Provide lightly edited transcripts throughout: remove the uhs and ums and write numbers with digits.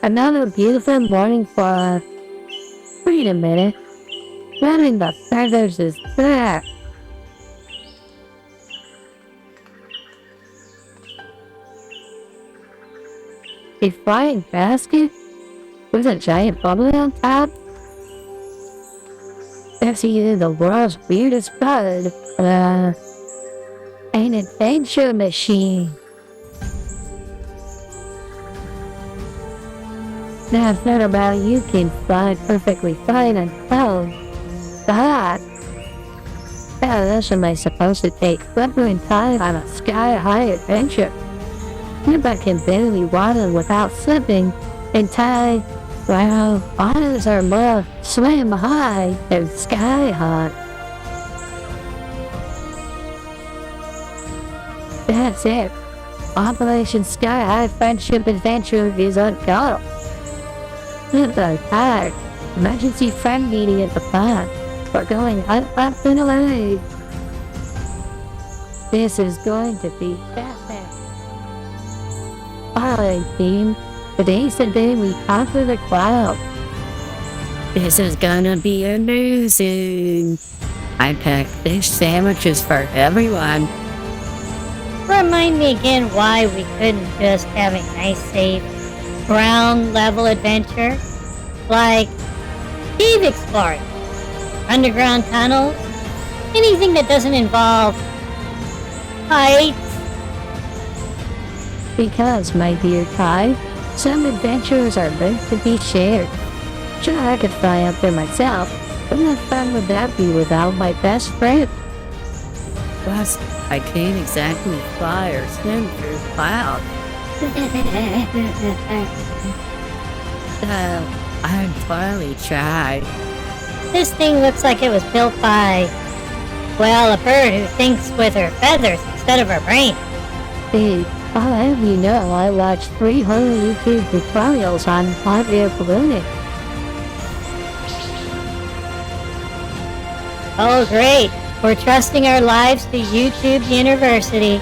Another beautiful morning for... Wait a minute. Running the feathers is there. A flying basket with a giant bubble on top? That's either the world's weirdest bird, or an adventure machine. Now I've thought about you can fly perfectly fine on clouds, but how else am I supposed to take Flipper and Ti on a sky-high adventure? If I can barely waddle without slipping, and Ti, well, otters are more swim high than sky high. That's it. Operation Sky High Friendship Adventure is on go. Flipper, Ti, emergency friend meeting at the pond. We're going up and away. This is going to be fast. Alright, team. Today's the day we conquer the cloud. This is gonna be amazing. I packed fish sandwiches for everyone. Remind me again why we couldn't just have a nice, safe, ground level adventure? Like cave exploring, underground tunnels, anything that doesn't involve heights. Because, my dear Ti, some adventures are meant to be shared. Sure, I could fly up there myself, but how fun would that be without my best friend? Plus, I can't exactly fly or swim through clouds. I'd finally try. This thing looks like it was built by, well, a bird who thinks with her feathers instead of her brain. Hey, I'll have you know I watched 3 whole YouTube tutorials on hot air ballooning. Oh, great. We're trusting our lives to YouTube University.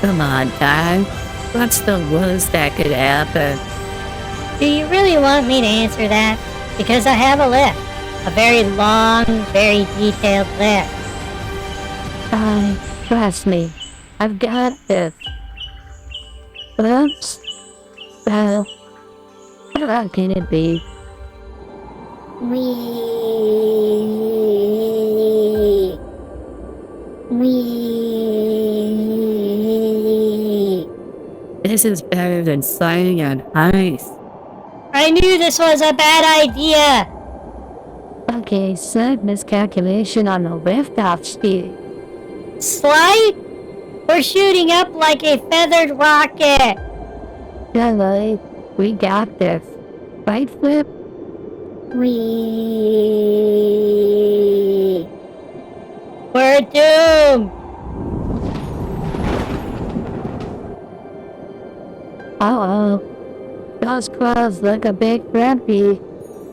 Come on, Ti. What's the worst that could happen? Do you really want me to answer that? Because I have a list. A very long, very detailed list. Ti, trust me. I've got this. Oops. Well, how can it be? This is better than sliding on ice. I knew this was a bad idea. Okay, slight miscalculation on the liftoff speed. Slide? We're shooting up like a feathered rocket. Don't worry, we got this. Right, Flip? We're doomed. Uh-oh. Those clouds look a bit grumpy.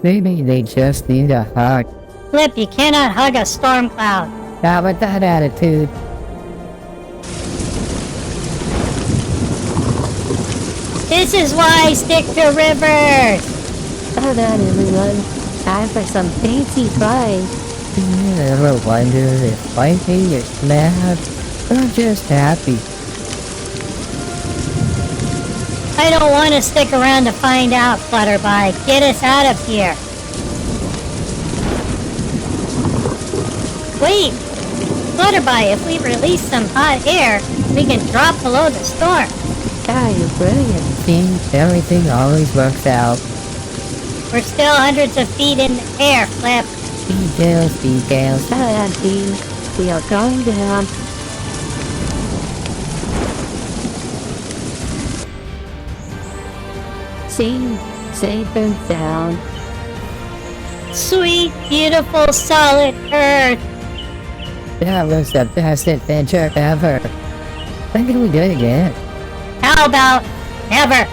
Maybe they just need a hug. Flip, you cannot hug a storm cloud. Not with that attitude. This is why I stick to rivers. Hold on, everyone. Time for some fancy flying. Do you ever wonder if fighting is mad or just happy? I don't want to stick around to find out, Flutterby. Get us out of here. Wait! Flutterby, if we release some hot air, we can drop below the storm. God, you're brilliant. See, everything always works out. We're still hundreds of feet in the air, Flip. Details. Hold on, team. We are going down. See, safe and sound. Sweet, beautiful, solid Earth. That was the best adventure ever. When can we do it again? How about never?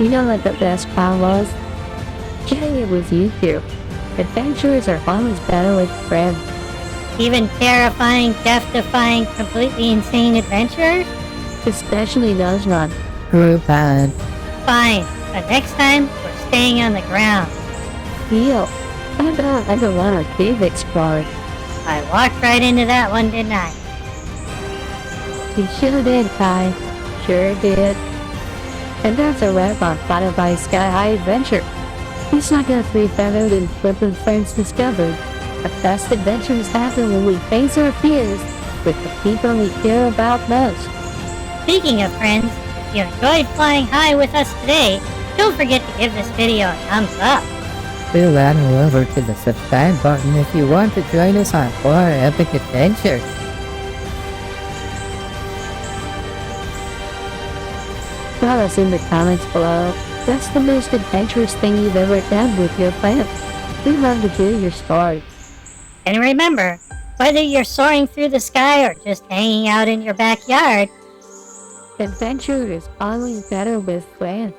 You know what the best part was? Sharing it with you two. Adventures are always better with friends. Even terrifying, death-defying, completely insane adventures? Especially those ones. Groupon. Fine, but next time, we're staying on the ground. Deal. I bet I don't want a cave explored. I walked right into that one, didn't I? You sure did, Kai. Sure did. And that's a wrap on Flutterby Sky High Adventure. We snuck out 3 feathered and flippant friends discovered. The best adventures happen when we face our fears with the people we care about most. Speaking of friends, if you enjoyed flying high with us today, don't forget to give this video a thumbs up. We'll rattle over to the subscribe button if you want to join us on more epic adventures. Tell us in the comments below, what's the most adventurous thing you've ever done with your plants? We'd love to hear your stories. And remember, whether you're soaring through the sky or just hanging out in your backyard, Adventure is always better with friends.